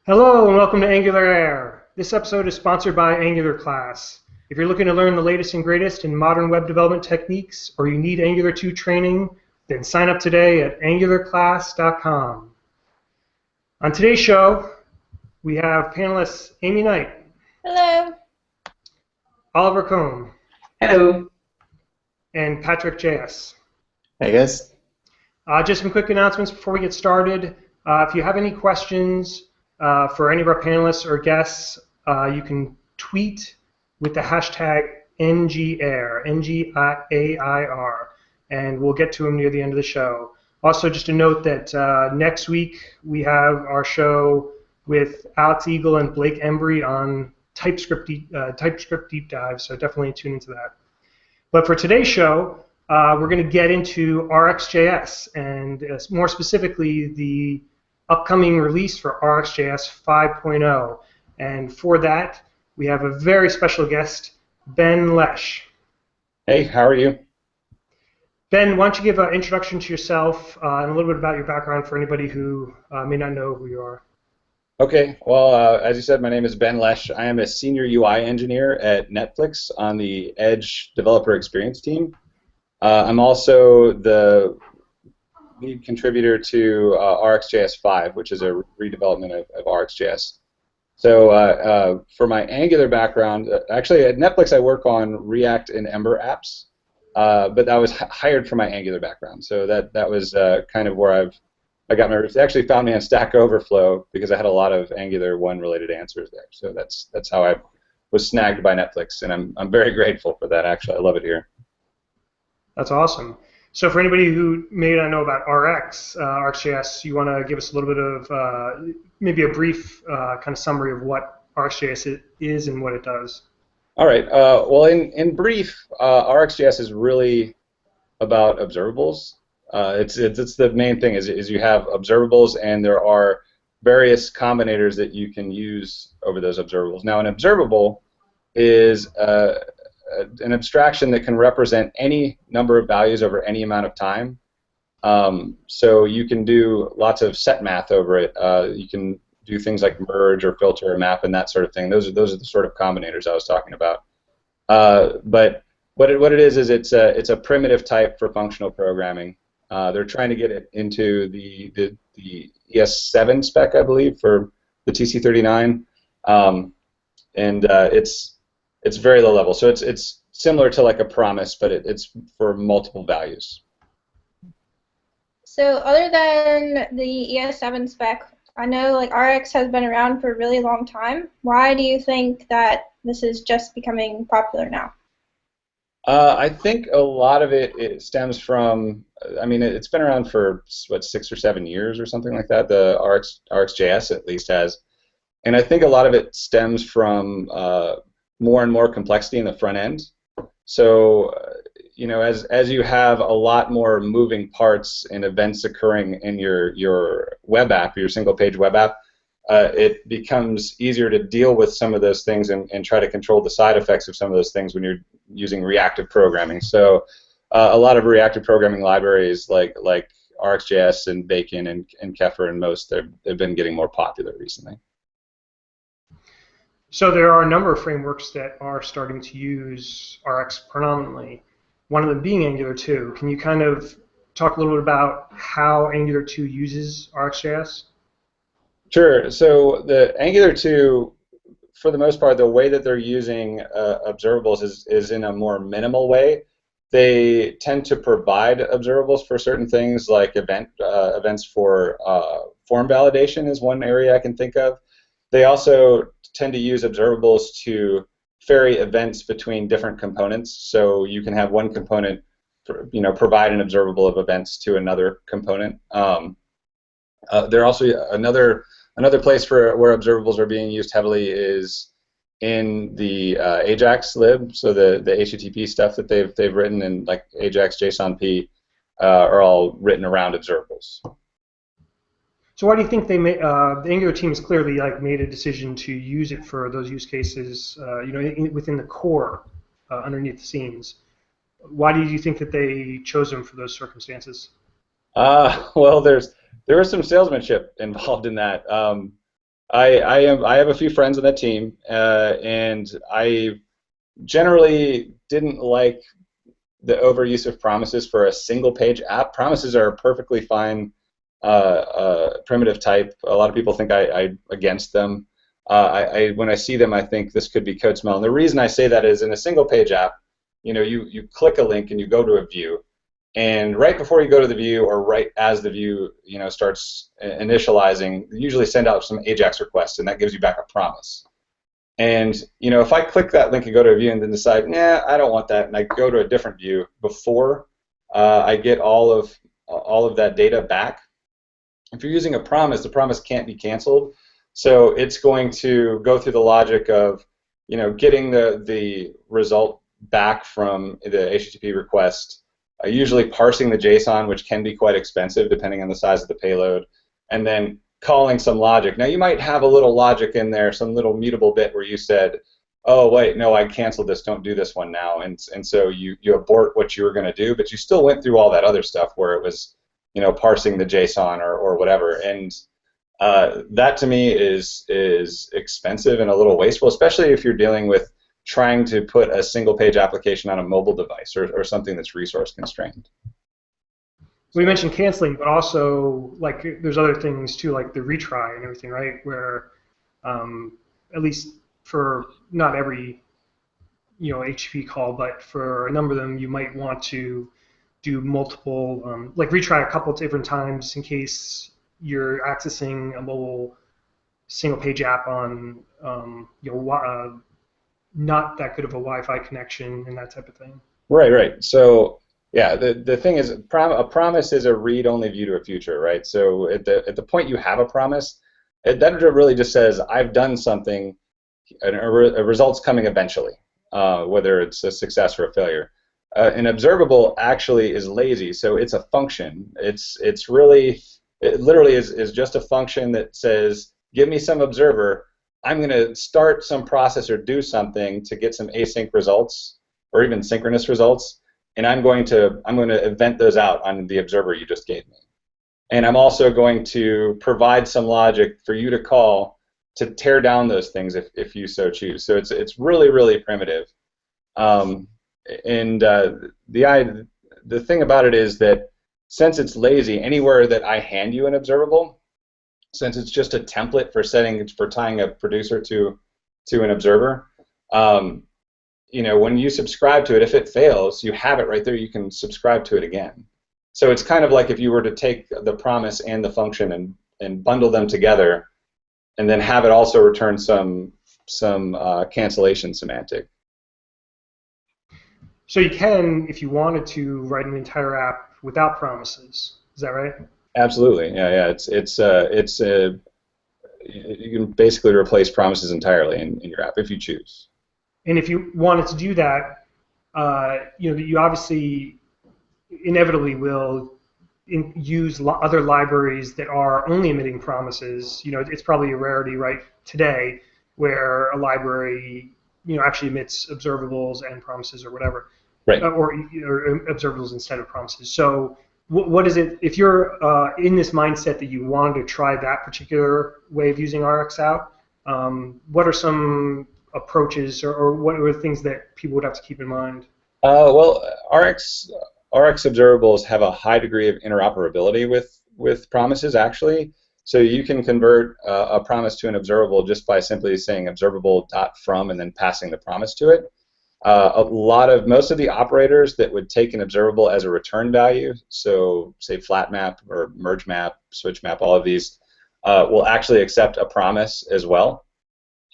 Hello and welcome to Angular Air. This episode is sponsored by Angular Class. If you're looking to learn the latest and greatest in modern web development techniques or you need Angular 2 training, then sign up today at angularclass.com. On today's show, we have panelists Amy Knight, Hello. Oliver Combe, Hello. and Patrick JS. Hey guys. Just some quick announcements before we get started. If you have any questions for any of our panelists or guests, you can tweet with the hashtag NGAIR, N-G-A-I-R, and we'll get to them near the end of the show. Also, just a note that next week we have our show with Alex Eagle and Blake Embry on TypeScript deep dive, so definitely tune into that. But for today's show, we're going to get into RxJS, and more specifically, the upcoming release for RxJS 5.0. And for that, we have a very special guest, Ben Lesh. Hey, how are you? Ben, why don't you give an introduction to yourself and a little bit about your background for anybody who may not know who you are. Okay, well, as you said, my name is Ben Lesh. I am a senior UI engineer at Netflix on the Edge developer experience team. I'm also the lead contributor to RxJS 5, which is a redevelopment of RxJS. So for my Angular background, actually at Netflix I work on React and Ember apps, but I was hired for my Angular background. So that was kind of where I got my roots. They actually found me on Stack Overflow because I had a lot of Angular 1 related answers there. So that's how I was snagged by Netflix, and I'm very grateful for that. Actually, I love it here. That's awesome. So for anybody who may not know about RxJS, you want to give us a little bit of maybe a brief kind of summary of what RxJS is and what it does. All right. Well, in brief, RxJS is really about observables. It's the main thing is you have observables, and there are various combinators that you can use over those observables. Now, an observable is an abstraction that can represent any number of values over any amount of time. So you can do lots of set math over it. You can do things like merge or filter or map and that sort of thing. Those are the sort of combinators I was talking about. But what it is it's a primitive type for functional programming. They're trying to get it into the ES7 spec, I believe, for the TC39, and it's very low level. So it's similar to like a promise, but it's for multiple values. So other than the ES7 spec, I know like Rx has been around for a really long time. Why do you think that this is just becoming popular now? I think a lot of it stems from, I mean, it's been around for, what, 6 or 7 years or something like that, the RxJS at least has. And I think a lot of it stems from more and more complexity in the front end. So, you know, as you have a lot more moving parts and events occurring in your web app, your single-page web app, it becomes easier to deal with some of those things and try to control the side effects of some of those things when you're using reactive programming. So a lot of reactive programming libraries like RxJS and Bacon and Kefir and most, they've been getting more popular recently. So there are a number of frameworks that are starting to use Rx predominantly, one of them being Angular 2. Can you kind of talk a little bit about how Angular 2 uses RxJS? Sure. So the Angular 2, for the most part, the way that they're using observables is in a more minimal way. They tend to provide observables for certain things, like events for form validation is one area I can think of. They also tend to use observables to ferry events between different components. So you can have one component, provide an observable of events to another component. There also another place where observables are being used heavily is in the Ajax lib. So the HTTP stuff that they've written in like Ajax, JSON-P are all written around observables. So why do you think they made the Angular team has clearly like made a decision to use it for those use cases, within the core, underneath the scenes? Why do you think that they chose them for those circumstances? Well, there was some salesmanship involved in that. I have a few friends on that team, and I generally didn't like the overuse of promises for a single page app. Promises are a perfectly fine primitive type. A lot of people think I'm against them. When I see them, I think this could be code smell. And the reason I say that is in a single page app, you click a link and you go to a view. And right before you go to the view, or right as the view starts initializing, you usually send out some AJAX request, and that gives you back a promise. And if I click that link and go to a view and then decide, nah, I don't want that, and I go to a different view before I get all of that data back. If you're using a promise, the promise can't be canceled, so it's going to go through the logic of getting the result back from the HTTP request. Usually parsing the JSON, which can be quite expensive depending on the size of the payload, and then calling some logic. Now you might have a little logic in there, some little mutable bit where you said, oh wait, no, I canceled this, don't do this one now, and so you abort what you were going to do, but you still went through all that other stuff where it was parsing the JSON or whatever, and that to me is expensive and a little wasteful, especially if you're dealing with trying to put a single page application on a mobile device or something that's resource constrained. We mentioned canceling, but also like there's other things too, like the retry and everything, right? Where at least for not every HTTP call, but for a number of them, you might want to do multiple, like retry a couple of different times in case you're accessing a mobile single page app on not that good of a Wi-Fi connection and that type of thing. Right. So yeah, the thing is, a promise is a read-only view to a future, right? So at the point you have a promise, that really just says I've done something, and a result's coming eventually, whether it's a success or a failure. An observable actually is lazy, so it's a function. It literally is just a function that says, give me some observer. I'm going to start some process or do something to get some async results or even synchronous results, and I'm going to event those out on the observer you just gave me. And I'm also going to provide some logic for you to call to tear down those things if you so choose. So it's really, really primitive. The thing about it is that since it's lazy, anywhere that I hand you an observable, since it's just a template for tying a producer to an observer, when you subscribe to it, if it fails, you have it right there. You can subscribe to it again. So it's kind of like if you were to take the promise and the function and bundle them together, and then have it also return some cancellation semantic. So you can, if you wanted to, write an entire app without promises. Is that right? Absolutely. Yeah. You can basically replace promises entirely in your app if you choose. And if you wanted to do that, you obviously inevitably will use other libraries that are only emitting promises. It's probably a rarity right today where a library actually emits observables and promises or whatever, right? Or observables instead of promises. So what is it, if you're in this mindset that you wanted to try that particular way of using Rx out, what are some approaches or what are the things that people would have to keep in mind? Well, Rx observables have a high degree of interoperability with promises, actually. So you can convert a promise to an observable just by simply saying observable.from and then passing the promise to it. Most of the operators that would take an observable as a return value, so say flat map or merge map, switch map, all of these, will actually accept a promise as well.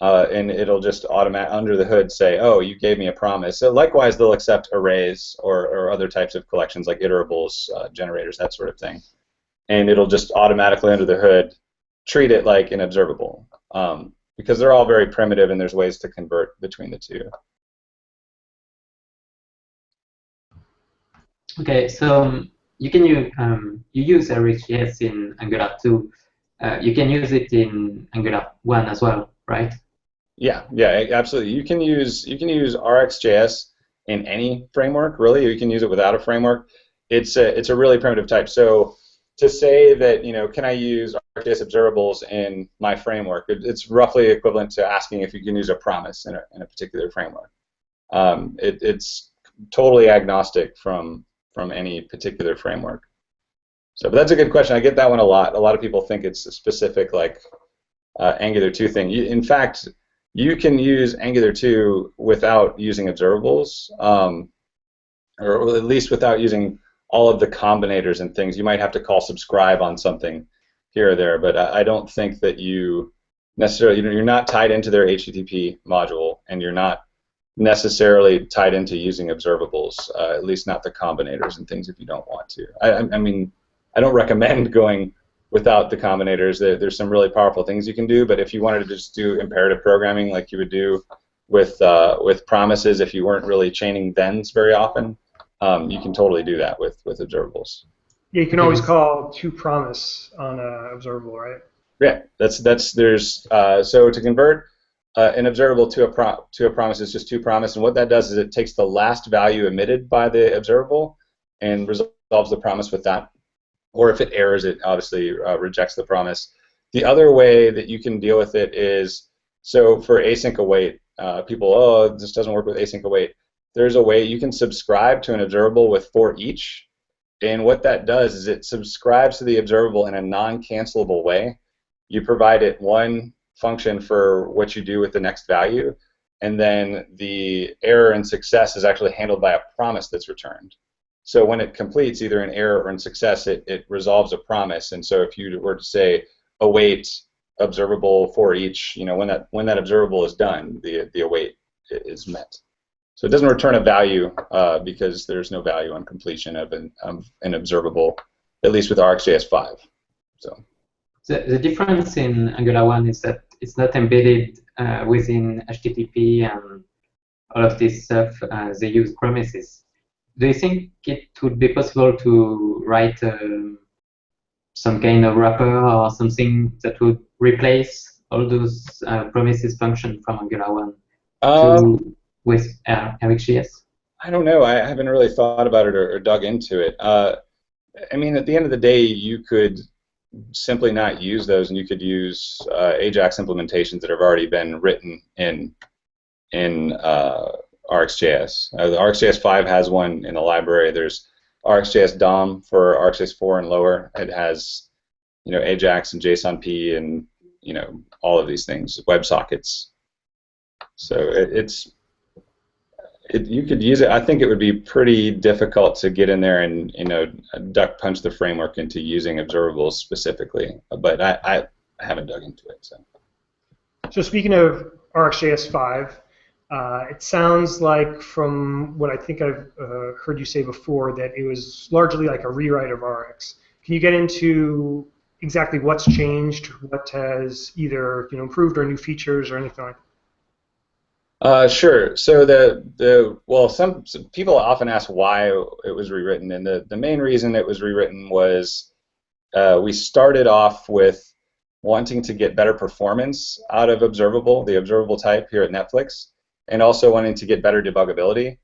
And it'll just under the hood say, oh, you gave me a promise. So likewise, they'll accept arrays or other types of collections like iterables, generators, that sort of thing. And it'll just automatically under the hood treat it like an observable, because they're all very primitive and there's ways to convert between the two. Okay, so you can you use RxJS in Angular 2. You can use it in Angular 1 as well, right? Yeah, absolutely. You can use RxJS in any framework, really. You can use it without a framework. It's a really primitive type. So to say that, can I use RxJS observables in my framework? It's roughly equivalent to asking if you can use a promise in a particular framework. It's totally agnostic from any particular framework. So, but that's a good question. I get that one a lot. A lot of people think it's a specific, like, Angular 2 thing. In fact, you can use Angular 2 without using observables, or at least without using all of the combinators and things. You might have to call subscribe on something here or there, but I don't think that you necessarily, you're not tied into their HTTP module, and you're not necessarily tied into using observables, at least not the combinators and things if you don't want to. I mean, I don't recommend going without the combinators. There's some really powerful things you can do, but if you wanted to just do imperative programming like you would do with promises, if you weren't really chaining thens very often, you can totally do that with observables. Yeah, you can always call toPromise on an observable, right? Yeah, so to convert an observable to a promise is just toPromise, and what that does is it takes the last value emitted by the observable and resolves the promise with that. Or if it errors, it obviously rejects the promise. The other way that you can deal with it is, so for async await, people, this doesn't work with async await. There's a way you can subscribe to an observable with for each, and what that does is it subscribes to the observable in a non-cancelable way. You provide it one function for what you do with the next value, and then the error and success is actually handled by a promise that's returned. So when it completes either an error or in success, it resolves a promise. And so if you were to say await observable for each, when that observable is done, the await is met. So it doesn't return a value because there's no value on completion of an observable, at least with RxJS 5. So the difference in Angular 1 is that it's not embedded within HTTP and all of this stuff. They use promises. Do you think it would be possible to write some kind of wrapper or something that would replace all those promises function from Angular 1 with RxJS? I don't know. I haven't really thought about it or dug into it. I mean, at the end of the day, you could simply not use those, and you could use Ajax implementations that have already been written in RxJS. The RxJS 5 has one in the library. There's RxJS DOM for RxJS 4 and lower. It has, Ajax and JSONP and all of these things, WebSockets. So you could use it. I think it would be pretty difficult to get in there and duck punch the framework into using observables specifically. But I haven't dug into it. So speaking of RxJS 5. It sounds like, from what I think I've heard you say before, that it was largely like a rewrite of Rx. Can you get into exactly what's changed, what has either improved or new features or anything like that? Sure. So some people often ask why it was rewritten, and the main reason it was rewritten was we started off with wanting to get better performance out of the observable type here at Netflix, and also wanting to get better debuggability.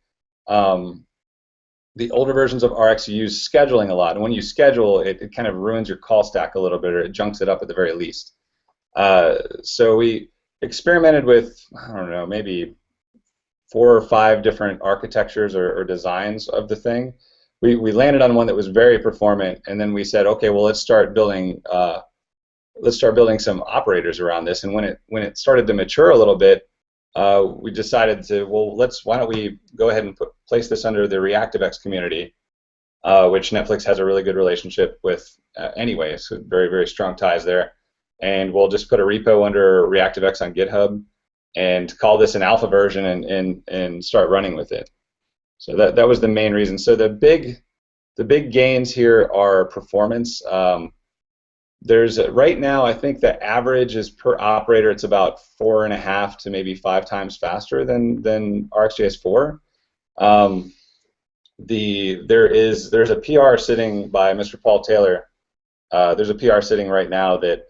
The older versions of Rx use scheduling a lot, and when you schedule, it kind of ruins your call stack a little bit, or it junks it up at the very least. So we experimented with, I don't know, maybe 4 or 5 different architectures or designs of the thing. We landed on one that was very performant, and then we said, okay, well, let's start building some operators around this. And when it started to mature a little bit, we decided to, why don't we go ahead and place this under the ReactiveX community, which Netflix has a really good relationship with anyway, so very, very strong ties there. And we'll just put a repo under ReactiveX on GitHub and call this an alpha version and start running with it. So that was the main reason. So the big gains here are performance. There's right now, I think the average is per operator, it's about 4.5 to maybe 5 times faster than RxJS 4. There's a PR sitting by Mr. Paul Taylor. There's a PR sitting right now that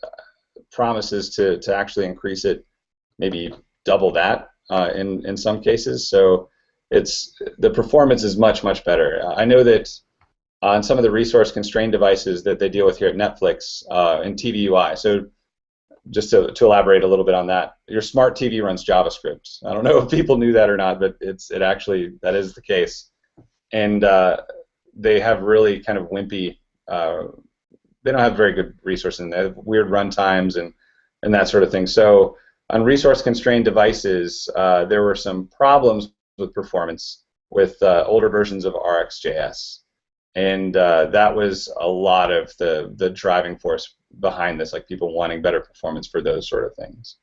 promises to actually increase it, maybe double that in some cases. So the performance is much, much better. I know that on some of the resource-constrained devices that they deal with here at Netflix in TV UI. So just to elaborate a little bit on that, your smart TV runs JavaScript. I don't know if people knew that or not, but it actually, that is the case. And they have really kind of wimpy, they don't have very good resources, and they have weird run times and that sort of thing. So on resource-constrained devices, there were some problems with performance with older versions of RxJS. And that was a lot of the driving force behind this, like people wanting better performance for those sort of things.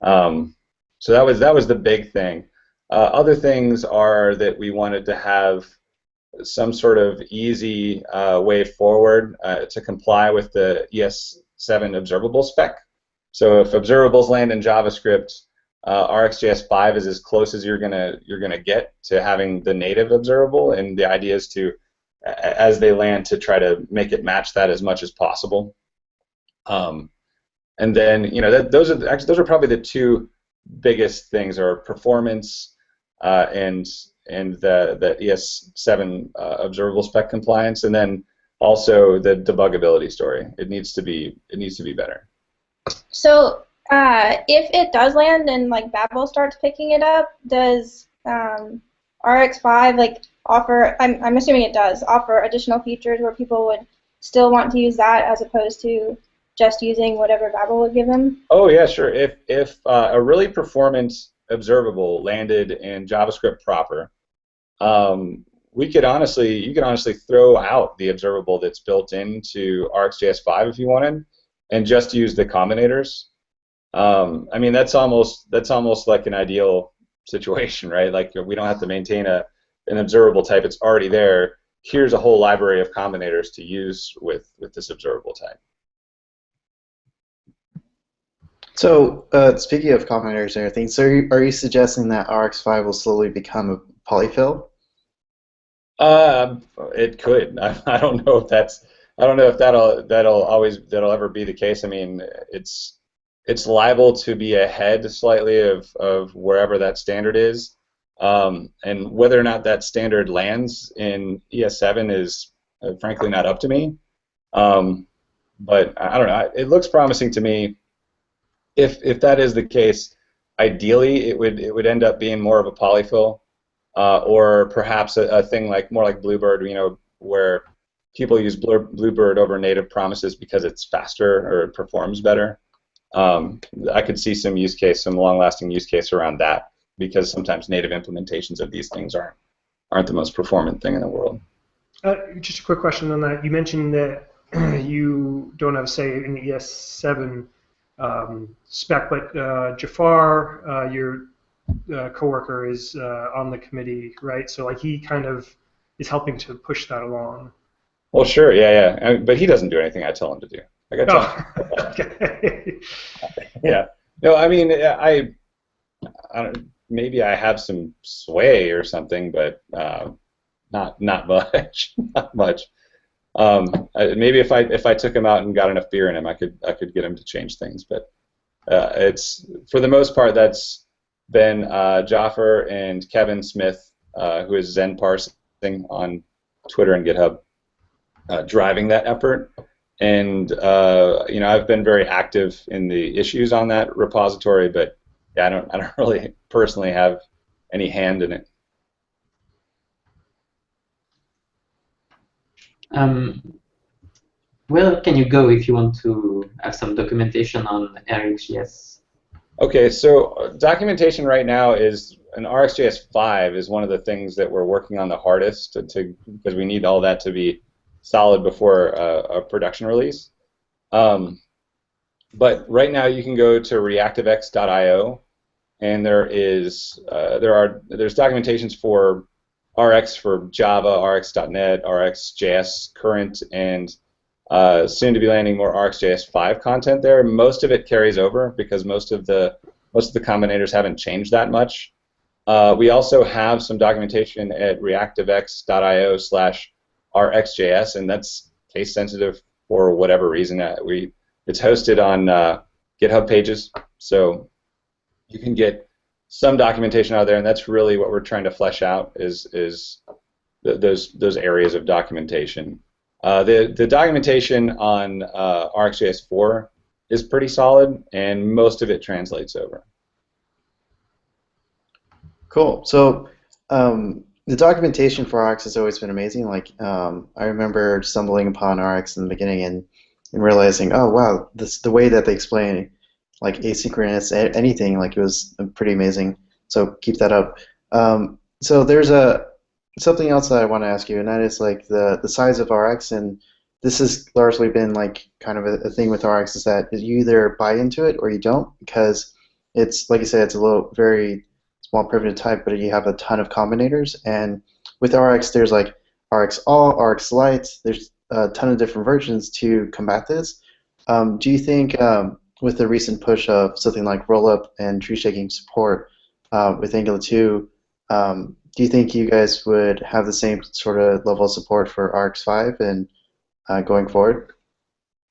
So that was the big thing. Other things are that we wanted to have some sort of easy way forward to comply with the ES7 observable spec. So if observables land in JavaScript, RxJS 5 is as close as you're gonna get to having the native observable, and the idea is to, as they land, to try to make it match that as much as possible. And then, you know, those are probably the two biggest things, are performance and the ES7 observable spec compliance, and then also the debuggability story. It needs to be better. So if it does land and like Babel starts picking it up, does RX5 like offer? I'm assuming it does offer additional features where people would still want to use that as opposed to just using whatever Babel would give them? Oh yeah, sure. If a really performant observable landed in JavaScript proper, you could honestly throw out the observable that's built into RxJS 5 if you wanted, and just use the combinators. I mean, that's almost like an ideal situation, right? Like, we don't have to maintain an observable type; it's already there. Here's a whole library of combinators to use with this observable type. So, speaking of combinators and everything, so are you suggesting that RX5 will slowly become a polyfill? It could. I don't know if that's. I don't know if that'll ever be the case. I mean, it's liable to be ahead slightly of wherever that standard is, and whether or not that standard lands in ES7 is frankly not up to me. But I don't know. It looks promising to me. If that is the case, ideally it would end up being more of a polyfill, or perhaps a thing more like Bluebird, you know, where people use Bluebird over native promises because it's faster or it performs better. I could see some long-lasting use case around that, because sometimes native implementations of these things aren't the most performant thing in the world. Just a quick question on that. You mentioned that you don't have a say in the ES7 spec, but Jafar, your coworker, is on the committee, right? So like he kind of is helping to push that along. Well, sure, yeah. But he doesn't do anything I tell him to do. Like, I tell him. Okay. Yeah. No, I mean, I don't. Maybe I have some sway or something, but not much. Not much. Maybe if I took him out and got enough beer in him, I could get him to change things. But it's, for the most part, that's been Jaffer and Kevin Smith, who is Zen Parsing on Twitter and GitHub, driving that effort. And you know, I've been very active in the issues on that repository, but yeah, I don't really personally have any hand in it. Where can you go if you want to have some documentation on RxJS? Okay, so documentation right now is an RxJS 5 is one of the things that we're working on the hardest because we need all that to be solid before a production release. But right now you can go to reactivex.io, and there's documentations for Rx for Java, Rx.net, RxJS current, and soon to be landing more RxJS 5 content there. Most of it carries over because most of the combinators haven't changed that much. We also have some documentation at reactivex.io/RxJS, and that's case sensitive for whatever reason. It's hosted on GitHub pages, so you can get some documentation out there, and that's really what we're trying to flesh out is those areas of documentation. The documentation on RxJS 4 is pretty solid, and most of it translates over. Cool. So the documentation for Rx has always been amazing. Like I remember stumbling upon Rx in the beginning and realizing, oh wow, the way that they explain like asynchronous anything, like it was pretty amazing. So keep that up. So there's something else that I want to ask you, and that is like the size of Rx, and this has largely been like kind of a thing with Rx, is that you either buy into it or you don't, because it's, like you said, it's a little very small primitive type, but you have a ton of combinators. And with Rx, there's like Rx All, Rx Lite, there's a ton of different versions to combat this. Do you think with the recent push of something like rollup and tree shaking support with Angular 2, do you think you guys would have the same sort of level of support for RX5 and going forward?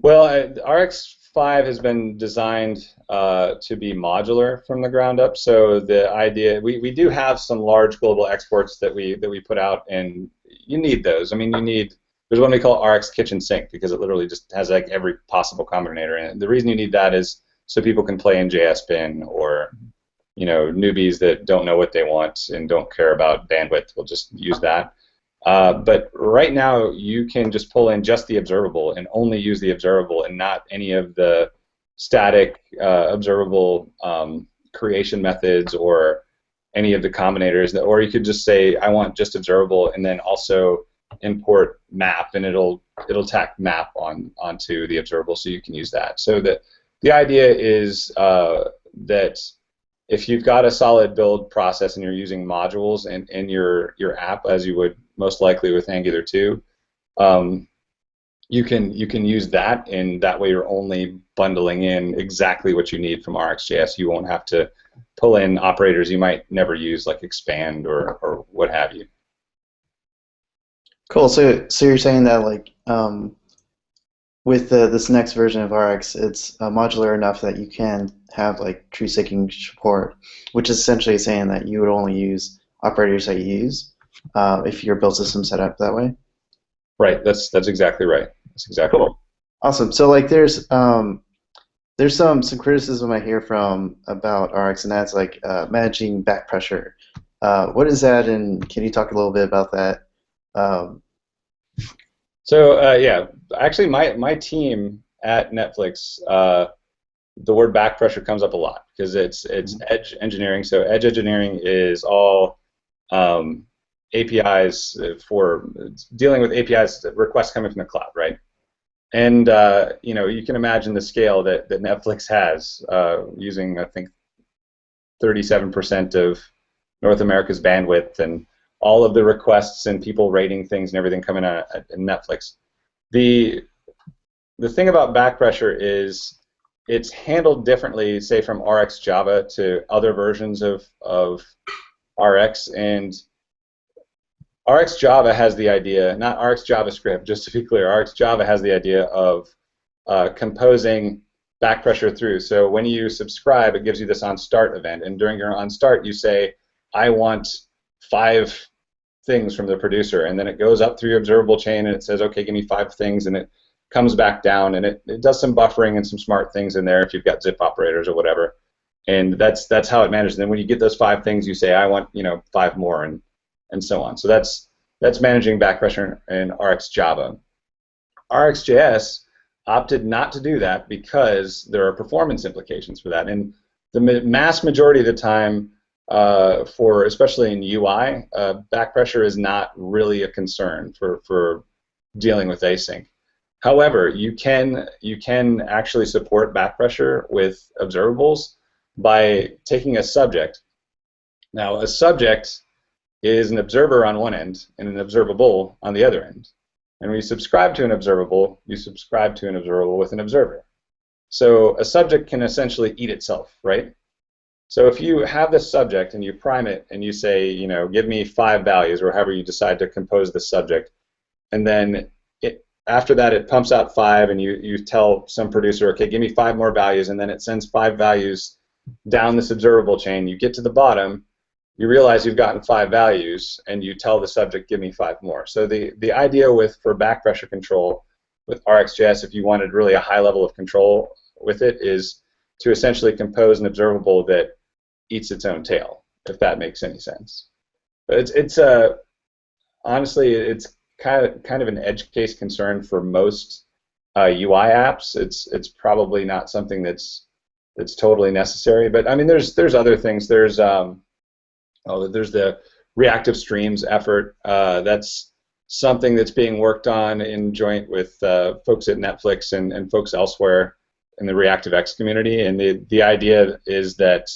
Well, RX5 has been designed to be modular from the ground up. So the idea, we do have some large global exports that we put out, and you need those. I mean, there's one we call RX Kitchen Sink, because it literally just has like every possible combinator in it. The reason you need that is so people can play in JSBin, or newbies that don't know what they want and don't care about bandwidth will just use that. But right now, you can just pull in just the observable and only use the observable and not any of the static observable creation methods or any of the combinators. Or you could just say, I want just observable, and then also import map, and it'll tack map onto the observable, so you can use that. So the idea is that if you've got a solid build process and you're using modules in your app, as you would most likely with Angular 2, you can use that, and that way you're only bundling in exactly what you need from RxJS. You won't have to pull in operators you might never use, like expand or what have you. Cool. So you're saying that like with this next version of Rx, it's modular enough that you can have like tree shaking support, which is essentially saying that you would only use operators that you use if your build system set up that way. Right. That's exactly right. That's exactly cool. Right. Awesome. So like there's some criticism I hear about Rx, and that's like managing back pressure. What is that, and can you talk a little bit about that? So yeah, actually my team at Netflix, the word back pressure comes up a lot because it's edge engineering. So edge engineering is all APIs for dealing with APIs requests coming from the cloud, right? And you can imagine the scale that Netflix has, using I think 37% of North America's bandwidth, and all of the requests and people rating things and everything coming out at Netflix. The thing about back pressure is it's handled differently, say from RxJava to other versions of Rx, and RxJava has the idea, not RxJavaScript, just to be clear, RxJava has the idea of composing back pressure through. So when you subscribe, it gives you this onStart event, and during your onStart you say, I want 5 things from the producer, and then it goes up through your observable chain and it says, okay, give me 5 things, and it comes back down, and it does some buffering and some smart things in there if you've got zip operators or whatever, and that's how it manages. And then when you get those 5 things, you say, I want 5 more, and so on. So that's managing back pressure in RxJava. RxJS opted not to do that because there are performance implications for that, and the mass majority of the time, for especially in UI, back pressure is not really a concern for dealing with async. However, you can actually support back pressure with observables by taking a subject. Now, a subject is an observer on one end and an observable on the other end. And when you subscribe to an observable, you subscribe to an observable with an observer. So a subject can essentially eat itself, right? So if you have this subject and you prime it and you say, give me 5 values, or however you decide to compose the subject, and then after that it pumps out 5, and you tell some producer, okay, give me 5 more values, and then it sends 5 values down this observable chain. You get to the bottom, you realize you've gotten 5 values, and you tell the subject, give me 5 more. So the idea for back pressure control with RxJS, if you wanted really a high level of control with it, is to essentially compose an observable that eats its own tail, if that makes any sense. But it's honestly, it's kind of an edge case concern for most UI apps. It's probably not something that's totally necessary. But I mean, there's other things. There's the reactive streams effort. That's something that's being worked on in joint with folks at Netflix and folks elsewhere in the ReactiveX community. And the idea is that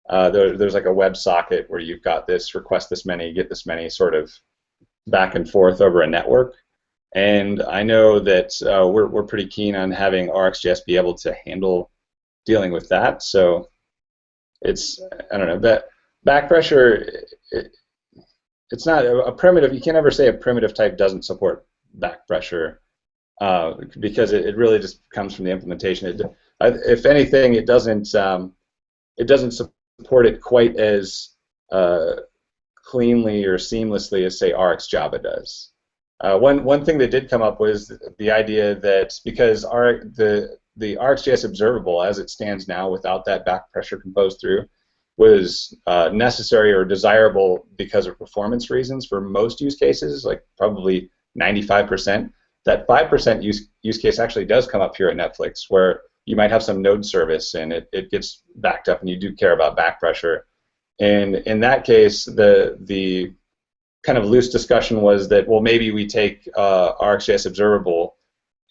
there's like a web socket where you've got this request this many, get this many sort of back and forth over a network. And I know that we're pretty keen on having RxJS be able to handle dealing with that. So it's, I don't know, that back pressure, it's not a primitive. You can't ever say a primitive type doesn't support back pressure because it really just comes from the implementation. If anything, it doesn't support it quite as cleanly or seamlessly as, say, RxJava does. One thing that did come up was the idea that because the RxJS observable, as it stands now, without that back pressure composed through, was necessary or desirable because of performance reasons for most use cases, like probably 95%. That 5% use case actually does come up here at Netflix, where you might have some node service and it gets backed up, and you do care about back pressure. And in that case, the kind of loose discussion was that, well, maybe we take RxJS observable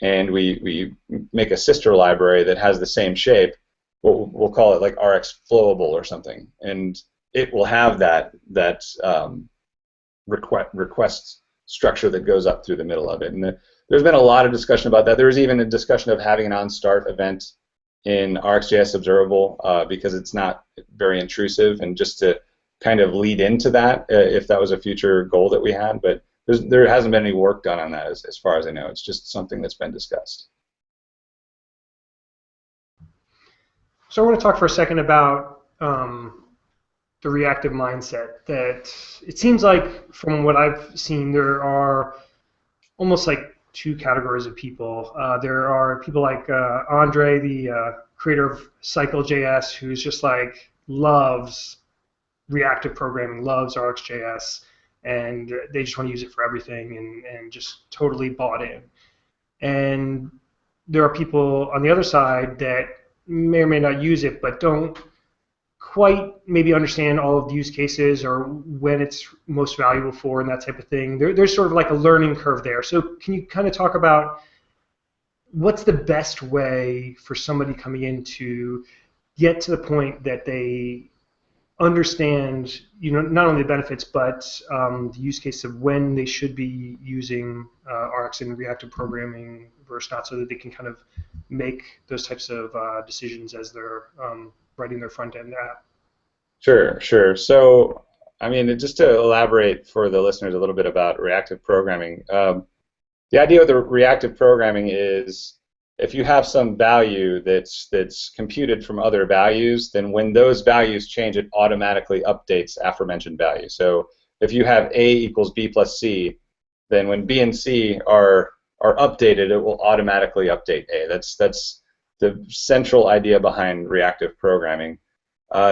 and we make a sister library that has the same shape. We'll call it like Rx flowable or something, and it will have that request structure that goes up through the middle of it. And there's been a lot of discussion about that. There was even a discussion of having an on-start event in RxJS observable because it's not very intrusive, and just to kind of lead into that if that was a future goal that we had. But there hasn't been any work done on that as far as I know. It's just something that's been discussed. So I want to talk for a second about the reactive mindset. That it seems like, from what I've seen, there are almost like 2 categories of people. There are people like Andre, the creator of Cycle.js, who's just like loves reactive programming, loves RxJS, and they just want to use it for everything and just totally bought in. And there are people on the other side that may or may not use it, but don't quite maybe understand all of the use cases or when it's most valuable for and that type of thing. There's sort of like a learning curve there. So can you kind of talk about what's the best way for somebody coming in to get to the point that they understand, not only the benefits, but the use case of when they should be using Rx and reactive programming versus not, so that they can kind of make those types of decisions as they're writing their front-end app? Sure. So, I mean, just to elaborate for the listeners a little bit about reactive programming, the idea with the reactive programming is if you have some value that's computed from other values, then when those values change, it automatically updates aforementioned value. So if you have A equals B plus C, then when B and C are updated, it will automatically update A. That's the central idea behind reactive programming.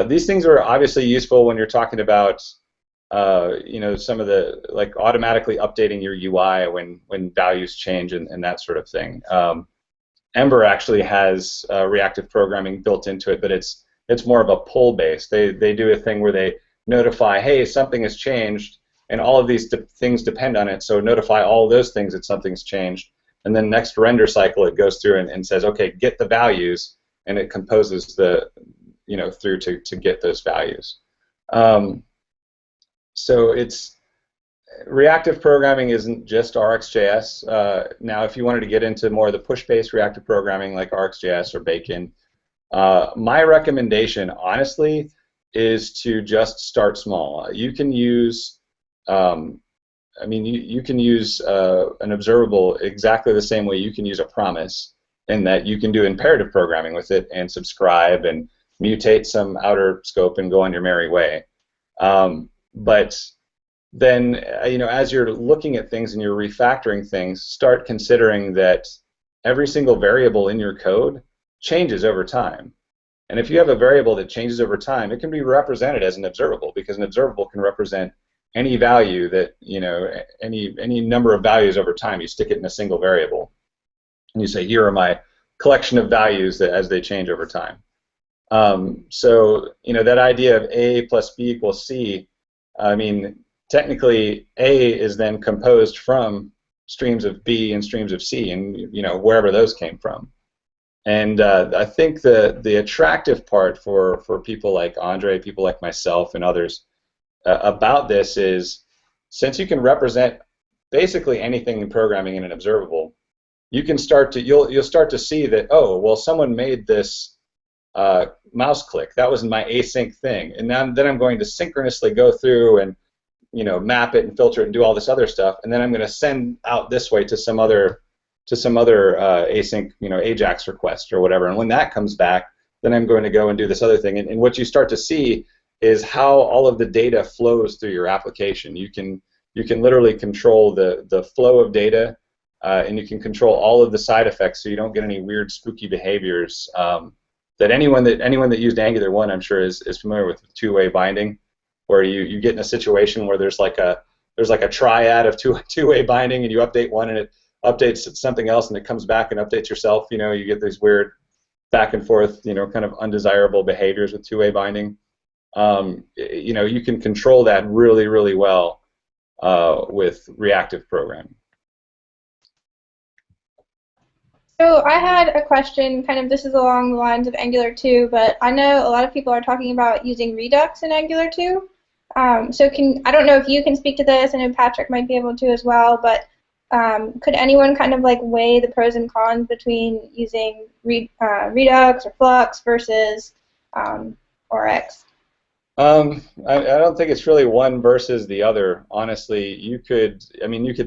These things are obviously useful when you're talking about some of the, like, automatically updating your UI when values change and that sort of thing. Ember actually has reactive programming built into it, but it's more of a pull base. They do a thing where they notify, hey, something has changed, and all of these things depend on it, so notify all those things that something's changed. And then next render cycle, it goes through and says, okay, get the values, and it composes the through to get those values. So reactive programming isn't just RxJS. Now, if you wanted to get into more of the push-based reactive programming like RxJS or Bacon, my recommendation, honestly, is to just start small. You can use, you can use an observable exactly the same way you can use a promise, in that you can do imperative programming with it and subscribe and mutate some outer scope and go on your merry way. But then, as you're looking at things and you're refactoring things, start considering that every single variable in your code changes over time. And if you have a variable that changes over time, it can be represented as an observable, because an observable can represent any value that, any number of values over time. You stick it in a single variable, and you say, here are my collection of values that as they change over time. So, that idea of A plus B equals C, I mean, technically A is then composed from streams of B and streams of C, and, wherever those came from. And I think the attractive part for people like Andre, people like myself and others about this is, since you can represent basically anything in programming in an observable, you can start to you'll start to see that, oh, well, someone made this mouse click. That was my async thing, and then I'm going to synchronously go through and map it and filter it and do all this other stuff, and then I'm going to send out this way to some other async, AJAX request or whatever. And when that comes back, then I'm going to go and do this other thing. And what you start to see is how all of the data flows through your application. You can literally control the flow of data, and you can control all of the side effects, so you don't get any weird, spooky behaviors. That anyone that used Angular 1, I'm sure, is familiar with two-way binding, where you get in a situation where there's like a triad of two-way binding, and you update one and it updates something else, and it comes back and updates yourself. You get these weird back and forth, kind of undesirable behaviors with two-way binding. You can control that really, really well with reactive programming. So I had a question, kind of, this is along the lines of Angular 2, but I know a lot of people are talking about using Redux in Angular 2. So I don't know if you can speak to this, I know Patrick might be able to as well, but could anyone kind of like weigh the pros and cons between using Redux or Flux versus Rx? I don't think it's really one versus the other. Honestly, you could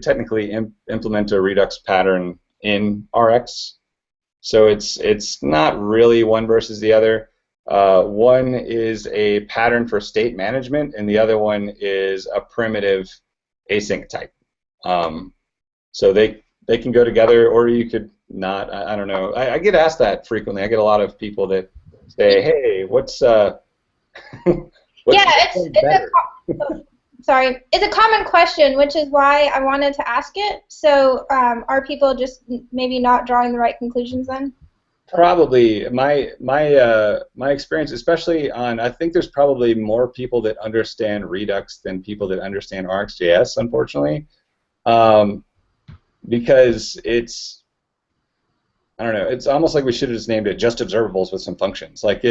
technically implement a Redux pattern in Rx, so it's not really one versus the other. One is a pattern for state management, and the other one is a primitive async type. So they can go together, or you could not. I don't know. I get asked that frequently. I get a lot of people that say, "Hey, what's yeah, it's a common question, which is why I wanted to ask it. So are people just maybe not drawing the right conclusions then? Probably. My experience, especially I think there's probably more people that understand Redux than people that understand RxJS, unfortunately. Because I don't know, it's almost like we should have just named it just observables with some functions. Like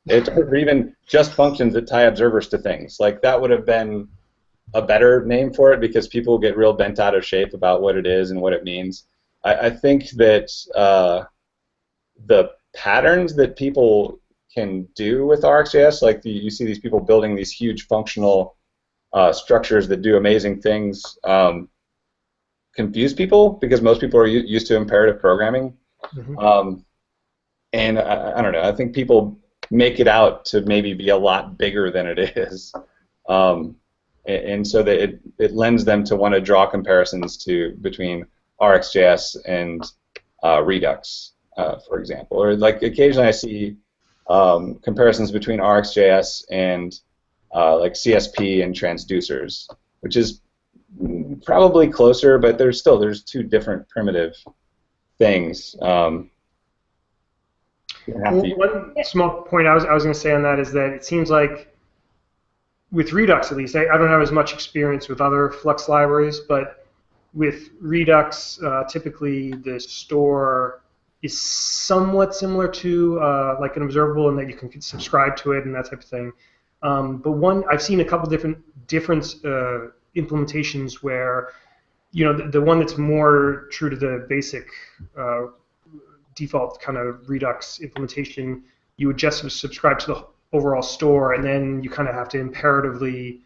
or even just functions that tie observers to things. Like, that would have been a better name for it, because people get real bent out of shape about what it is and what it means. I think that the patterns that people can do with RxJS, like you see these people building these huge functional structures that do amazing things, confuse people, because most people are used to imperative programming. Mm-hmm. And I don't know, I think people make it out to maybe be a lot bigger than it is. And so that it lends them to want to draw comparisons between RxJS and Redux, for example. Or like occasionally I see comparisons between RxJS and like CSP and transducers, which is probably closer, but there's two different primitive things. One small point I was going to say on that is that it seems like with Redux, at least, I don't have as much experience with other Flux libraries, but with Redux, typically the store is somewhat similar to like an observable, in that you can subscribe to it and that type of thing. But I've seen a couple different implementations where, the one that's more true to the basic default kind of Redux implementation, you would just subscribe to the overall store, and then you kind of have to imperatively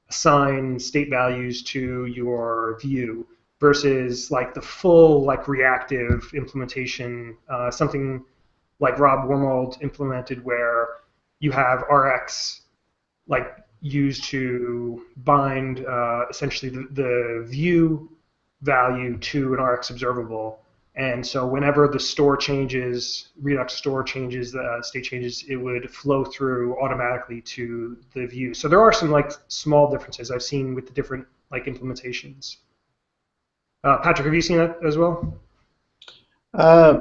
assign state values to your view, versus like the full like reactive implementation, something like Rob Wormold implemented, where you have Rx like used to bind essentially the view value to an Rx observable. And so whenever the store changes, Redux store changes, the state changes, it would flow through automatically to the view. So there are some like small differences I've seen with the different like implementations. Patrick, have you seen that as well?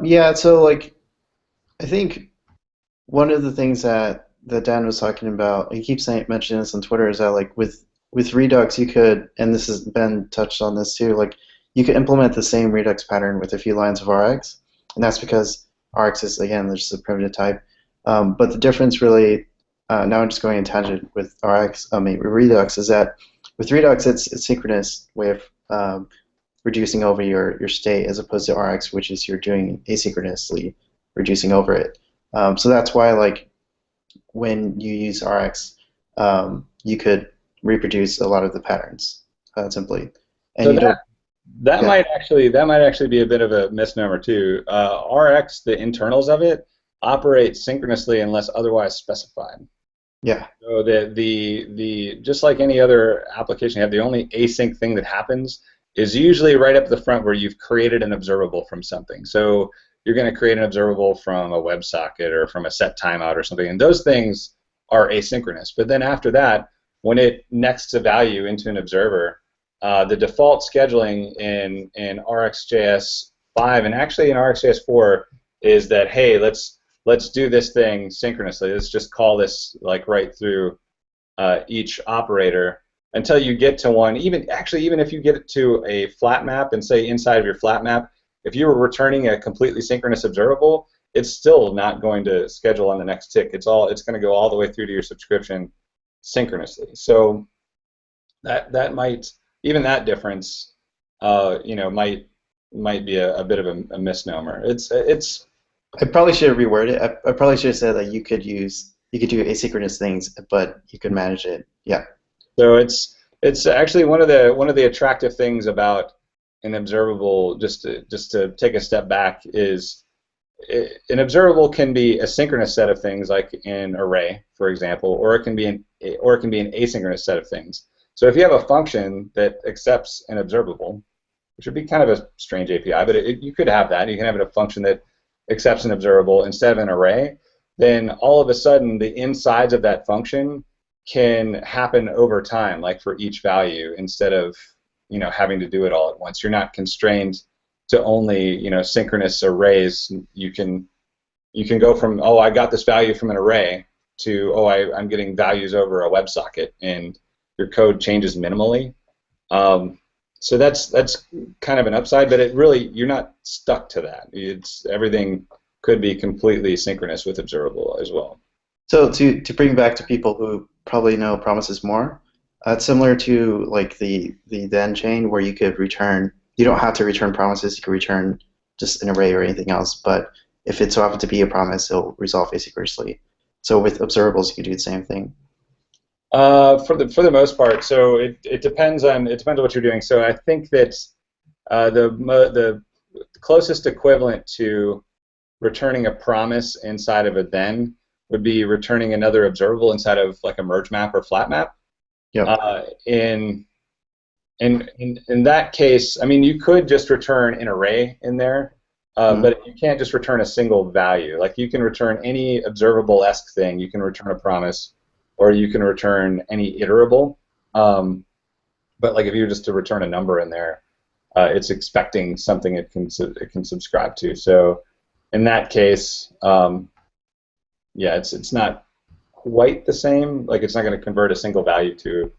Yeah, so like I think one of the things that Dan was talking about, he keeps mentioning this on Twitter, is that like with Redux you could, and this has been touched on this too, like you could implement the same Redux pattern with a few lines of Rx, and that's because Rx is, again, just a primitive type. But the difference really, now I'm just going in tangent with Redux, is that with Redux it's a synchronous way of reducing over your state, as opposed to Rx, which is you're doing asynchronously reducing over it. So that's why, like, when you use Rx, you could reproduce a lot of the patterns simply. And so you don't. That Yeah. might actually be a bit of a misnomer too. Rx, the internals of it, operate synchronously unless otherwise specified. Yeah. So the just like any other application you have, the only async thing that happens is usually right up the front where you've created an observable from something. So you're going to create an observable from a WebSocket or from a set timeout or something, and those things are asynchronous. But then after that, when it nexts a value into an observer, the default scheduling in RxJS 5 and actually in RxJS 4 is that, hey, let's do this thing synchronously. Let's just call this like right through each operator until you get to one. Even if you get it to a flat map and say inside of your flat map, if you were returning a completely synchronous observable, it's still not going to schedule on the next tick. It's going to go all the way through to your subscription synchronously. So that might, even that difference, might be a bit of a misnomer. It's. I probably should have reworded it. I probably should have said that you could do asynchronous things, but you could manage it. Yeah. So it's actually one of the attractive things about an observable, just to take a step back, is an observable can be a synchronous set of things like an array, for example, or it can be an asynchronous set of things. So if you have a function that accepts an observable, which would be kind of a strange API, but you could have that. You can have a function that accepts an observable instead of an array. Then all of a sudden, the insides of that function can happen over time, like for each value, instead of having to do it all at once. You're not constrained to only synchronous arrays. You can go from, oh, I got this value from an array, to, oh, I'm getting values over a WebSocket, and your code changes minimally. So that's kind of an upside, but you're not stuck to that. Everything could be completely synchronous with observable as well. So to bring back to people who probably know promises more, it's similar to like the then chain, where you could return. You don't have to return promises. You can return just an array or anything else. But if it so happens to be a promise, it'll resolve asynchronously. So with observables, you can do the same thing. For the most part, so it depends on what you're doing. So I think that the closest equivalent to returning a promise inside of a then would be returning another observable inside of like a merge map or flat map. Yeah. In that case, I mean, you could just return an array in there, but you can't just return a single value. Like, you can return any observable-esque thing. You can return a promise, or you can return any iterable. But like, if you were just to return a number in there, it's expecting something it can subscribe to. So in that case, yeah, it's not quite the same. Like, it's not going to convert a single value to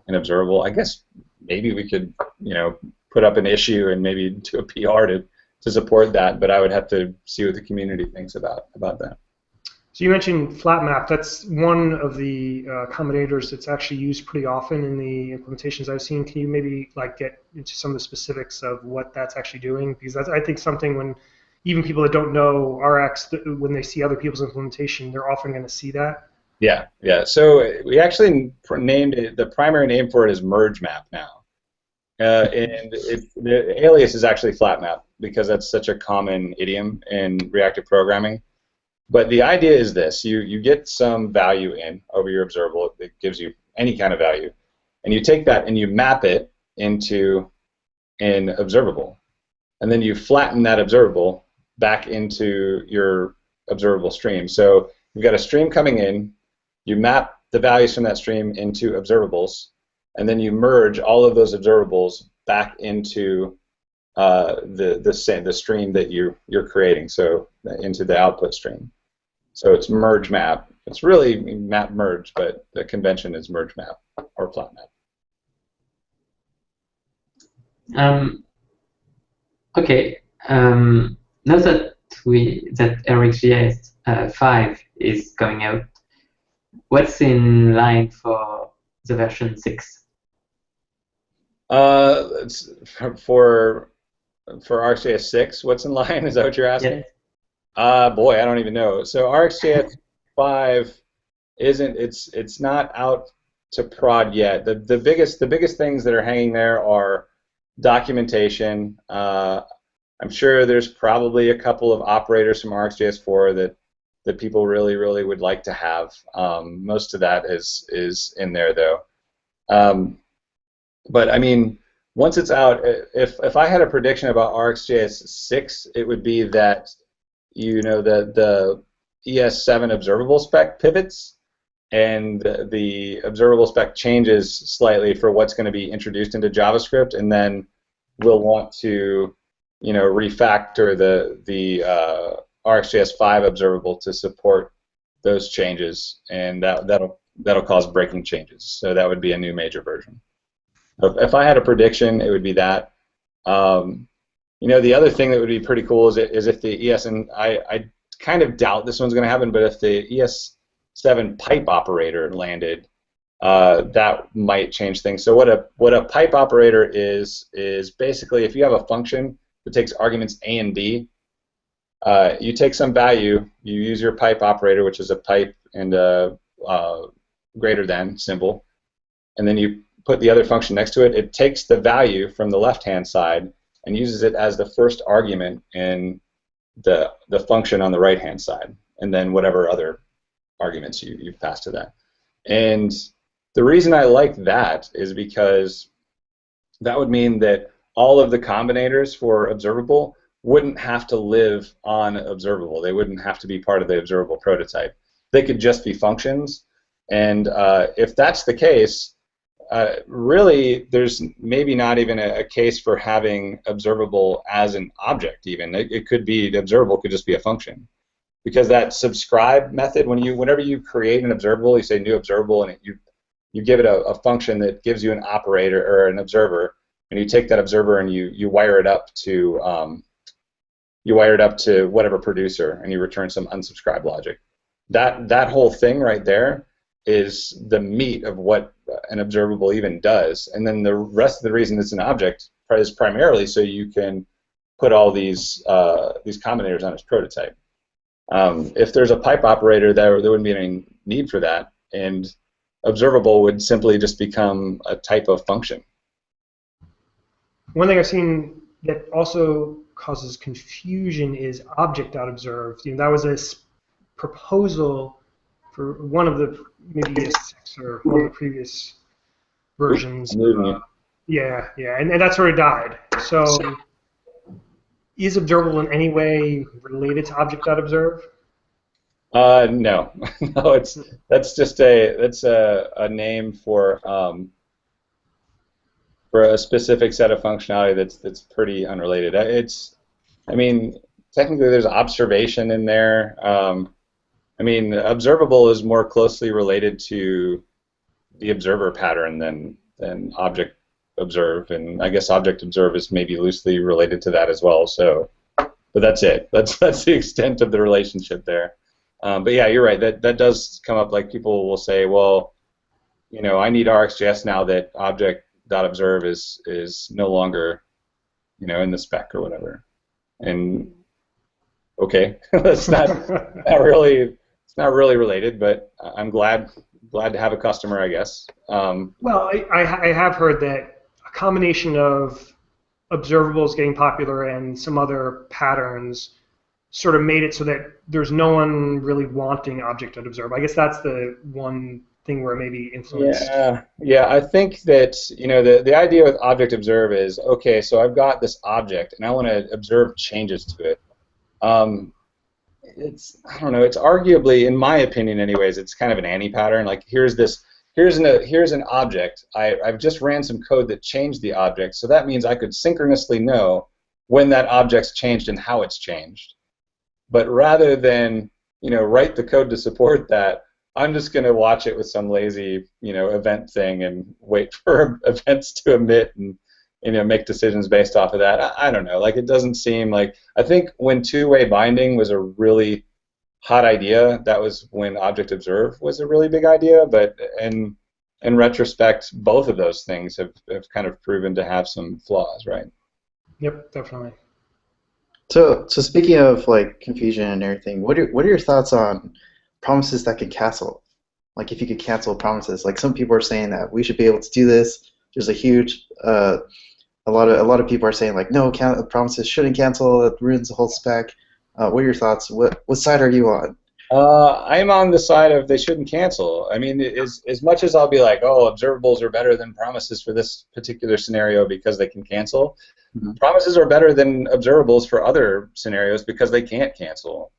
an observable. I guess maybe we could, put up an issue and maybe do a PR to support that, but I would have to see what the community thinks about that. So you mentioned flat map. That's one of the accommodators that's actually used pretty often in the implementations I've seen. Can you maybe like get into some of the specifics of what that's actually doing? Because that's, I think, something when even people that don't know Rx, when they see other people's implementation, they're often going to see that. Yeah. So we actually named it, the primary name for it is merge map now. And the alias is actually flat map, because that's such a common idiom in reactive programming. But the idea is this: you get some value in over your observable that gives you any kind of value, and you take that and you map it into an observable, and then you flatten that observable back into your observable stream. So you've got a stream coming in, you map the values from that stream into observables, and then you merge all of those observables back into the stream that you're creating, so into the output stream. So it's merge map. It's really map merge, but the convention is merge map or plot map. Okay. Now that RxJS 5 is going out, what's in line for the version 6? It's for RxJS 6, what's in line? Is that what you're asking? Yes. Boy, I don't even know. So RxJS 5 it's not out to prod yet. The biggest things that are hanging there are documentation. I'm sure there's probably a couple of operators from RxJS 4 that people really would like to have. Most of that is in there though. But I mean, once it's out, if I had a prediction about RxJS 6, it would be that the ES7 observable spec pivots, and the observable spec changes slightly for what's going to be introduced into JavaScript, and then we'll want to refactor the RxJS 5 observable to support those changes, and that'll cause breaking changes. So that would be a new major version. If I had a prediction, it would be that. The other thing that would be pretty cool is if the ES, and I kind of doubt this one's going to happen, but if the ES7 pipe operator landed, that might change things. So what a pipe operator is basically if you have a function that takes arguments A and B, you take some value, you use your pipe operator, which is a pipe and a greater than symbol, and then you put the other function next to it. It takes the value from the left-hand side and uses it as the first argument in the function on the right-hand side, and then whatever other arguments you've passed to that. And the reason I like that is because that would mean that all of the combinators for observable wouldn't have to live on observable. They wouldn't have to be part of the observable prototype. They could just be functions, and if that's the case, really, there's maybe not even a case for having observable as an object. Even it could be the observable could just be a function, because that subscribe method, whenever you create an observable, you say new observable, and you give it a function that gives you an operator or an observer, and you take that observer and you wire it up to whatever producer, and you return some unsubscribe logic. That whole thing right there is the meat of what an observable even does, and then the rest of the reason it's an object is primarily so you can put all these combinators on its prototype. If there's a pipe operator, there wouldn't be any need for that, and observable would simply just become a type of function. One thing I've seen that also causes confusion is object.observed. That was a proposal for one of the maybe ES6 or one of the previous versions. Yeah, and that sort of died. So is observable in any way related to object.observe? No, that's just a name for a specific set of functionality that's pretty unrelated. I mean, technically there's observation in there. I mean, observable is more closely related to the observer pattern than object observe, and I guess object observe is maybe loosely related to that as well. So, but that's it. That's the extent of the relationship there. But yeah, you're right. That does come up. Like people will say, well, I need RxJS now that object.observe is no longer, in the spec or whatever. And okay, that's not really. It's not really related, but I'm glad to have a customer, I guess. Well, I have heard that a combination of observables getting popular and some other patterns sort of made it so that there's no one really wanting object.observe. I guess that's the one thing where it maybe influenced? Yeah. I think that the idea with object observe is, okay, so I've got this object and I want to observe changes to it. I don't know. It's arguably, in my opinion, anyways, it's kind of an anti-pattern. Like here's an object. I've just ran some code that changed the object, so that means I could synchronously know when that object's changed and how it's changed. But rather than write the code to support that, I'm just going to watch it with some lazy event thing and wait for events to emit and make decisions based off of that. I don't know. Like it doesn't seem like, I think when two-way binding was a really hot idea, that was when object observe was a really big idea. But in retrospect, both of those things have kind of proven to have some flaws, right? Yep, definitely. So speaking of like confusion and everything, what are your thoughts on promises that can cancel? Like if you could cancel promises, like some people are saying that we should be able to do this. There's a huge a lot of people are saying like no, promises shouldn't cancel. It ruins the whole spec. What are your thoughts? What side are you on? I'm on the side of they shouldn't cancel. I mean, as much as I'll be like, oh, observables are better than promises for this particular scenario because they can cancel. Mm-hmm. Promises are better than observables for other scenarios because they can't cancel.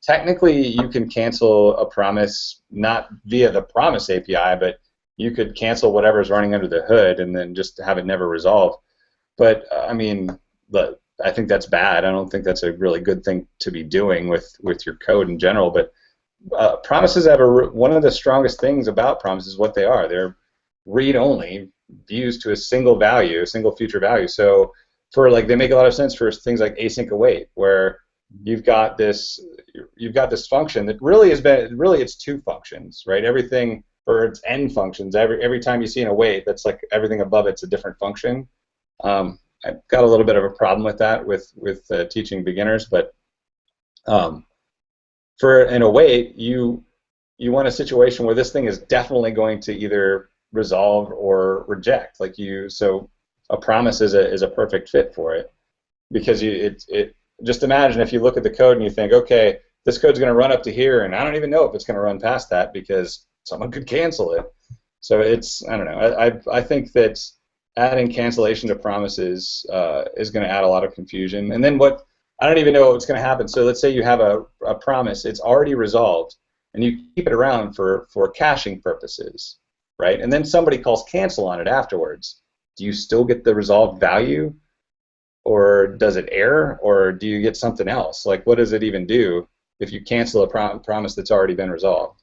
Technically, you can cancel a promise not via the promise API, but you could cancel whatever's running under the hood and then just have it never resolve. But I mean, I think that's bad. I don't think that's a really good thing to be doing with your code in general. But promises have one of the strongest things about promises is what they are. They're read-only, views to a single value, a single future value. So they make a lot of sense for things like async await, where you've got this function that really it's two functions, right? Everything, or it's n functions. Every time you see an await, that's like everything above it's a different function. I've got a little bit of a problem with that with teaching beginners, but for an await, you want a situation where this thing is definitely going to either resolve or reject. So a promise is a perfect fit for it, because just imagine if you look at the code and you think, okay, this code's going to run up to here, and I don't even know if it's going to run past that because someone could cancel it. So I don't know. I think that adding cancellation to promises is going to add a lot of confusion. And then I don't even know what's going to happen. So let's say you have a promise, it's already resolved, and you keep it around for caching purposes, right? And then somebody calls cancel on it afterwards. Do you still get the resolved value, or does it error, or do you get something else? Like, what does it even do if you cancel a promise that's already been resolved?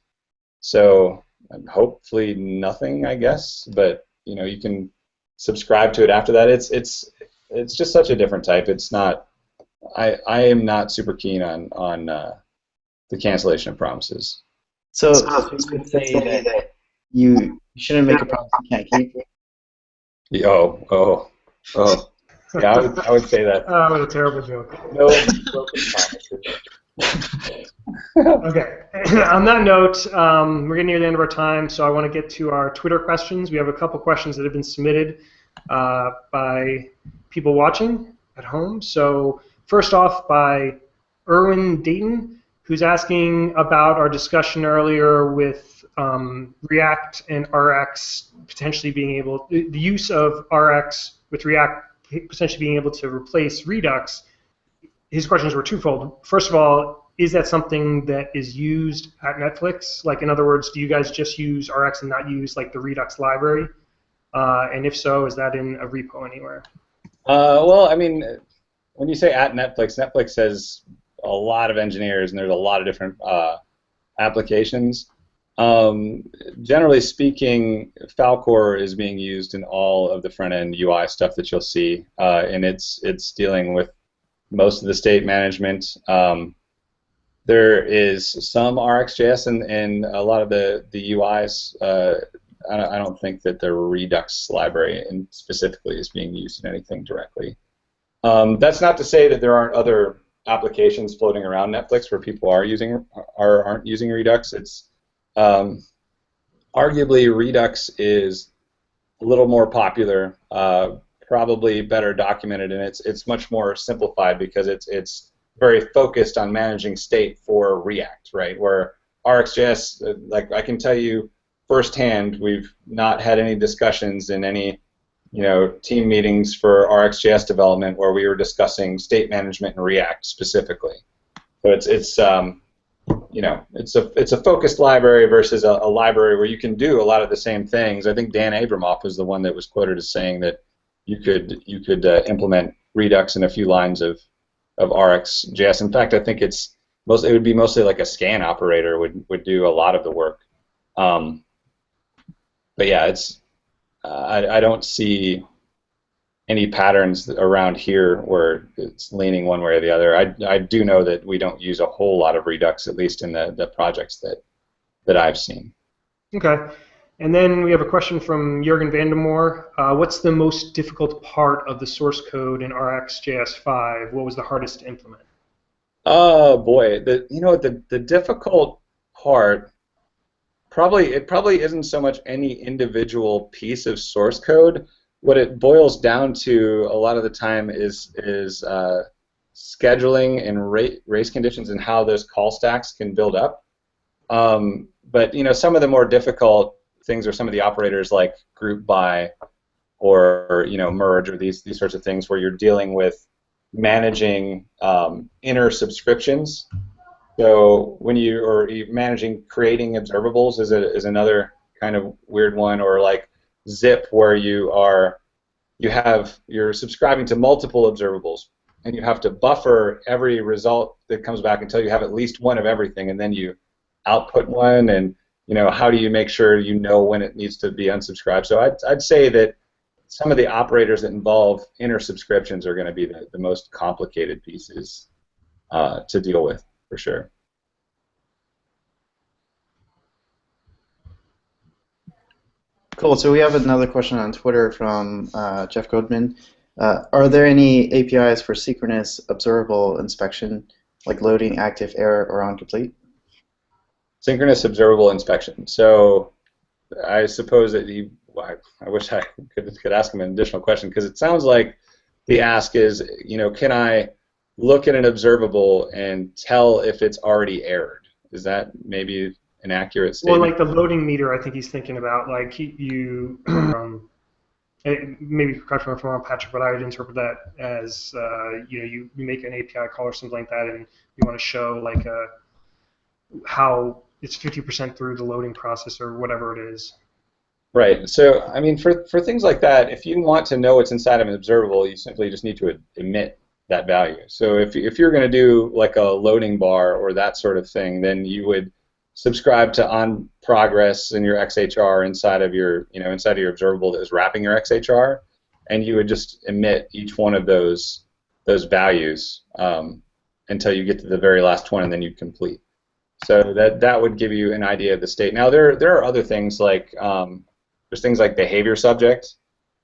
So hopefully nothing, I guess, but you can subscribe to it after that. It's just such a different type. It's not. I am not super keen on the cancellation of promises. So you would say that you shouldn't make a promise you can't keep. Oh. Yeah, I would say that. Oh, what a terrible joke. No broken promises. Okay. On that note, we're getting near the end of our time, so I want to get to our Twitter questions. We have a couple questions that have been submitted by people watching at home. So first off, by Erwin Dayton, who's asking about our discussion earlier with React and Rx potentially being able, the use of Rx with React potentially being able to replace Redux. His questions were twofold. First of all, is that something that is used at Netflix? Like, in other words, do you guys just use Rx and not use like the Redux library? And if so, is that in a repo anywhere? Well, I mean, when you say at Netflix, Netflix has a lot of engineers and there's a lot of different applications. Generally speaking, Falcor is being used in all of the front-end UI stuff that you'll see, and it's dealing with most of the state management. There is some RxJS in a lot of the UIs. I don't think that the Redux library specifically is being used in anything directly. That's not to say that there aren't other applications floating around Netflix where people aren't using Redux. It's arguably Redux is a little more popular, probably better documented, and it's much more simplified because it's very focused on managing state for React, right? Where RxJS, like I can tell you firsthand, we've not had any discussions in any team meetings for RxJS development where we were discussing state management and React specifically. So it's a focused library versus a library where you can do a lot of the same things. I think Dan Abramoff was the one that was quoted as saying that you could implement Redux in a few lines of RxJS. In fact, I think it would be mostly like a scan operator would do a lot of the work. But yeah, I don't see any patterns around here where it's leaning one way or the other. I do know that we don't use a whole lot of Redux, at least in the projects that I've seen. Okay. And then we have a question from Jürgen Vandermoor. What's the most difficult part of the source code in RxJS 5? What was the hardest to implement? Oh boy, the difficult part probably isn't so much any individual piece of source code. What it boils down to a lot of the time is scheduling and race conditions and how those call stacks can build up. But some of the more difficult things are some of the operators like group by or merge or these sorts of things where you're dealing with managing inner subscriptions. So when you're managing creating observables is another kind of weird one, or like zip where you're subscribing to multiple observables and you have to buffer every result that comes back until you have at least one of everything, and then you output one, and how do you make sure when it needs to be unsubscribed? So I'd say that some of the operators that involve inner subscriptions are going to be the most complicated pieces to deal with, for sure. Cool. So we have another question on Twitter from Jeff Goodman. Are there any APIs for synchronous observable inspection, like loading, active, error, or on-complete? Synchronous observable inspection. So I suppose that I wish I could ask him an additional question, because it sounds like the ask is, can I look at an observable and tell if it's already errored? Is that maybe an accurate statement? Well, like the loading meter, I think he's thinking about, like maybe correct me if I'm wrong, Patrick, but I would interpret that as you make an API call or something like that, and you want to show like how it's 50% through the loading process or whatever it is. Right. So I mean, for things like that, if you want to know what's inside of an observable, you simply just need to emit that value. So if you're going to do like a loading bar or that sort of thing, then you would subscribe to on progress in your XHR inside of your observable that is wrapping your XHR, and you would just emit each one of those values until you get to the very last one, and then you complete. So that would give you an idea of the state. Now there are other things like there's things like behavior subject.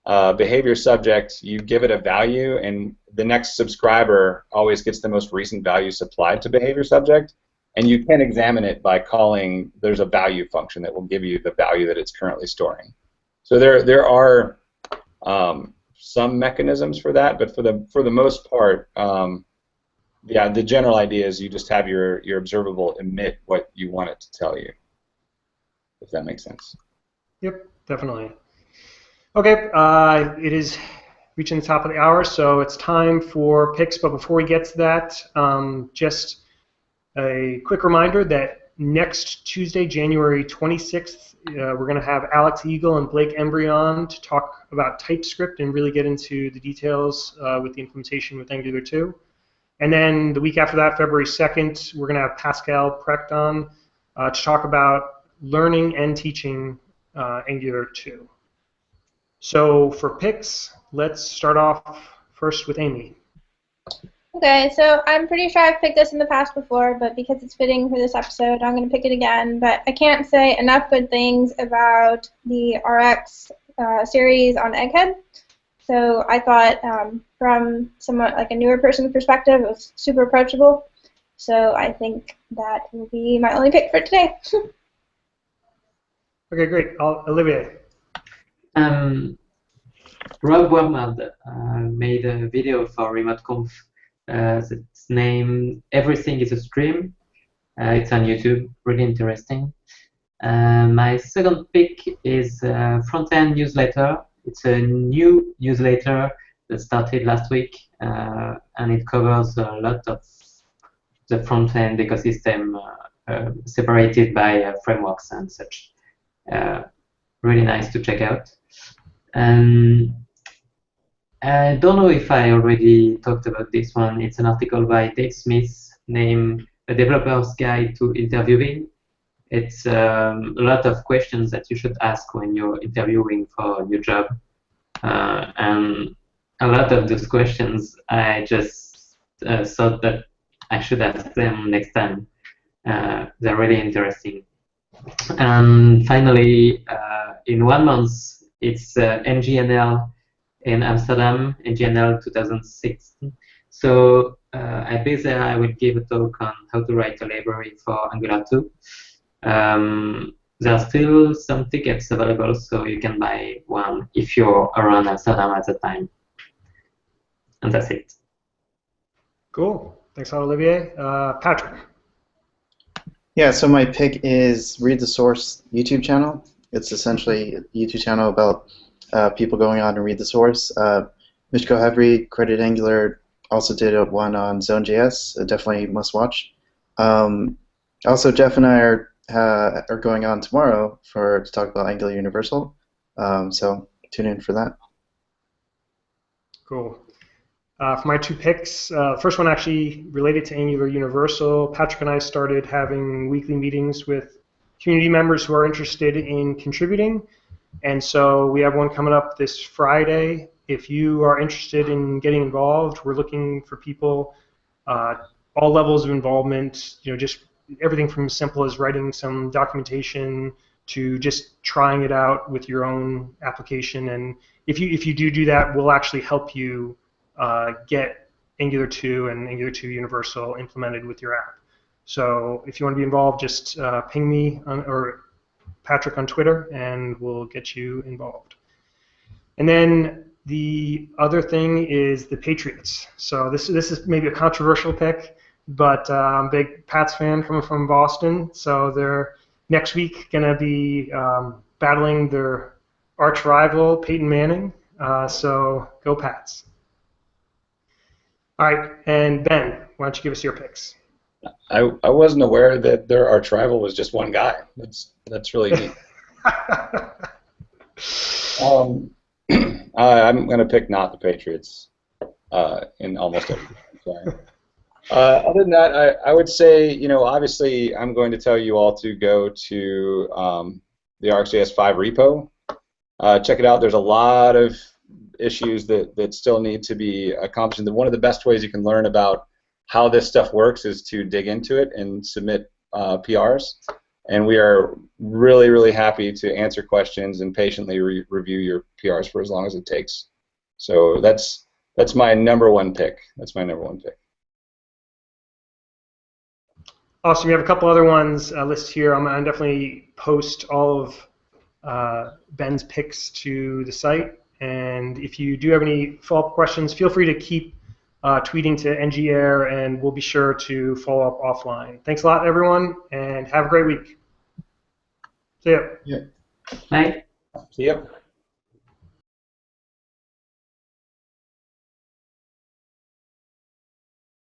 Behavior subject, you give it a value, and the next subscriber always gets the most recent value supplied to behavior subject. And you can examine it by calling, there's a value function that will give you the value that it's currently storing. So there are some mechanisms for that, but for the most part, yeah, the general idea is you just have your observable emit what you want it to tell you, if that makes sense. Yep, definitely. Okay, it is reaching the top of the hour, so it's time for picks. But before we get to that, just a quick reminder that next Tuesday, January 26th, we're going to have Alex Eagle and Blake Embry on to talk about TypeScript and really get into the details with the implementation with Angular 2. And then the week after that, February 2nd, we're going to have Pascal Precht on to talk about learning and teaching Angular 2. So for picks, let's start off first with Amy. Okay, so I'm pretty sure I've picked this in the past before, but because it's fitting for this episode, I'm going to pick it again. But I can't say enough good things about the RX series on Egghead. So I thought from somewhat like a newer person's perspective, it was super approachable. So I think that will be my only pick for today. Okay, great. Olivier. Rob Wormald made a video for RemoteConf that's named "Everything is a Stream," It's on YouTube, really interesting. My second pick is Front-End Newsletter. It's a new newsletter that started last week, and it covers a lot of the front-end ecosystem separated by frameworks and such. Really nice to check out. And I don't know if I already talked about this one. It's an article by Dave Smith named A Developer's Guide to Interviewing. It's a lot of questions that you should ask when you're interviewing for a new job. And a lot of those questions, I just thought that I should ask them next time. They're really interesting. And finally, in 1 month, it's NGNL in Amsterdam, NGNL 2016. So at this there, I will give a talk on how to write a library for Angular 2. There are still some tickets available, so you can buy one if you're around Amsterdam at the time. And that's it. Cool. Thanks a lot, Olivier. Patrick. Yeah, so my pick is Read the Source YouTube channel. It's essentially a YouTube channel about people going on to read the source. Michko Hevry, Credit Angular, also did one on Zone.js, definitely must watch. Also, Jeff and I are going on tomorrow to talk about Angular Universal, so tune in for that. Cool. For my two picks, first one actually related to Angular Universal. Patrick and I started having weekly meetings with community members who are interested in contributing, and so we have one coming up this Friday. If you are interested in getting involved, we're looking for people, all levels of involvement, just everything from as simple as writing some documentation to just trying it out with your own application. And if you do that, we'll actually help you get Angular 2 and Angular 2 Universal implemented with your app. So if you want to be involved, just ping me or Patrick on Twitter, and we'll get you involved. And then the other thing is the Patriots. So this is maybe a controversial pick, but I'm a big Pats fan coming from Boston. So they're next week going to be battling their arch rival, Peyton Manning. So go Pats. All right, and Ben, why don't you give us your picks? I wasn't aware that their arch rival was just one guy. That's really neat. I'm going to pick not the Patriots in almost everything. Sorry. Other than that, I would say, obviously I'm going to tell you all to go to the RxJS 5 repo. Check it out. There's a lot of issues that still need to be accomplished. And one of the best ways you can learn about how this stuff works is to dig into it and submit PRs. And we are really, really happy to answer questions and patiently review your PRs for as long as it takes. So that's my number one pick. That's my number one pick. Awesome. We have a couple other ones listed here. I'm going to definitely post all of Ben's picks to the site. And if you do have any follow-up questions, feel free to keep tweeting to NGAir, and we'll be sure to follow up offline. Thanks a lot, everyone, and have a great week. See ya. Yeah. Bye. See ya.